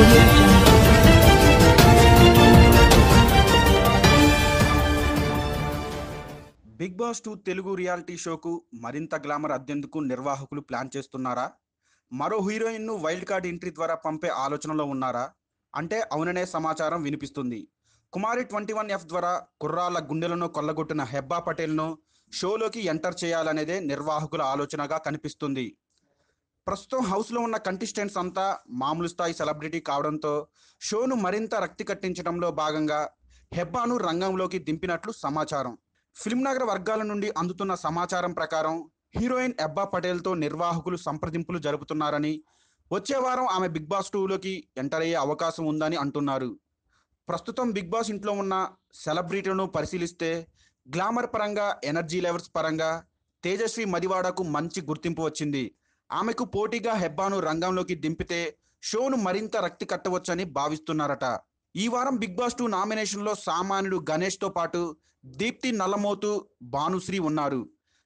Audio Jungle. Big boss 2 Telugu reality షోకు మరింత glamour అద్దెందుకు నిర్వాహకులు ప్లాన్ చేస్తున్నారా? మరో హీరోయిన్ను వైల్డ్ కార్డ్ ఎంట్రీ ద్వారా పంపే ఆలోచనలో ఉన్నారా? అంటే అవుననే సమాచారం వినిపిస్తుంది. కుమారి 21F ద్వారా కుర్రాళ్ళ గుండెలను కొల్లగొట్టిన హెబ్బా పటేల్ను షోలోకి ఎంటర్ చేయాలనేదే నిర్వాహకుల ఆలోచనగా కనిపిస్తుంది. ప్రస్తుతం హౌస్లో ఉన్న కంటెస్టెంట్స్ అంతా మామూలు స్థాయి సెలబ్రిటీ కావడంతో షోను మరింత రక్తి కట్టించడంలో భాగంగా హెబ్బాను రంగంలోకి దింపినట్లు సమాచారం. ఫిల్మ్ నగర్ వర్గాల నుండి అందుతున్న సమాచారం ప్రకారం హీరోయిన్ హెబ్బా పటేల్తో నిర్వాహకులు సంప్రదింపులు జరుపుతున్నారని, వచ్చే వారం ఆమె బిగ్ బాస్ 2లోకి ఎంటర్ అయ్యే అవకాశం ఉందని అంటున్నారు. ప్రస్తుతం బిగ్ బాస్ ఇంట్లో ఉన్న సెలబ్రిటీలను పరిశీలిస్తే గ్లామర్ పరంగా, ఎనర్జీ లెవెల్స్ పరంగా తేజస్వి మదివాడకు మంచి గుర్తింపు వచ్చింది. ఆమెకు పోటీగా హెబ్బాను రంగంలోకి దింపితే షోను మరింత రక్తి కట్టవచ్చని భావిస్తున్నారట. ఈ వారం బిగ్ బాస్ 2 నామినేషన్లో సామాన్యుడు గణేష్తో పాటు దీప్తి నల్లమోతు, భానుశ్రీ ఉన్నారు.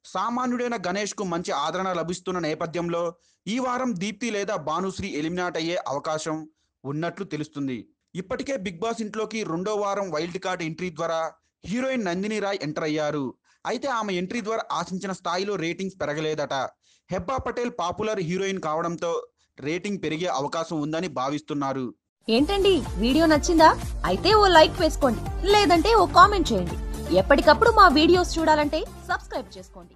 సామాన్యుడైన గణేష్కు మంచి ఆదరణ లభిస్తున్న నేపథ్యంలో ఈ వారం దీప్తి లేదా భానుశ్రీ ఎలిమినేట్ అయ్యే అవకాశం ఉన్నట్లు తెలుస్తుంది. ఇప్పటికే బిగ్ బాస్ ఇంట్లోకి రెండో వారం వైల్డ్ కార్డ్ ఎంట్రీ ద్వారా హీరోయిన్ నందిని రాయ్ ఎంటర్ అయ్యారు. అయితే ఆమె ఎంట్రీ ద్వారా ఆశించిన స్థాయిలో రేటింగ్స్ పెరగలేదట. హెబ్బా పటేల్ పాపులర్ హీరోయిన్ కావడంతో రేటింగ్ పెరిగే అవకాశం ఉందని భావిస్తున్నారు. ఏంటండి వీడియో నచ్చిందా? అయితే ఓ లైక్ వేసుకోండి, లేదంటే ఓ కామెంట్ చేయండి. ఎప్పటికప్పుడు మా వీడియోస్ చూడాలంటే సబ్స్క్రైబ్ చేసుకోండి.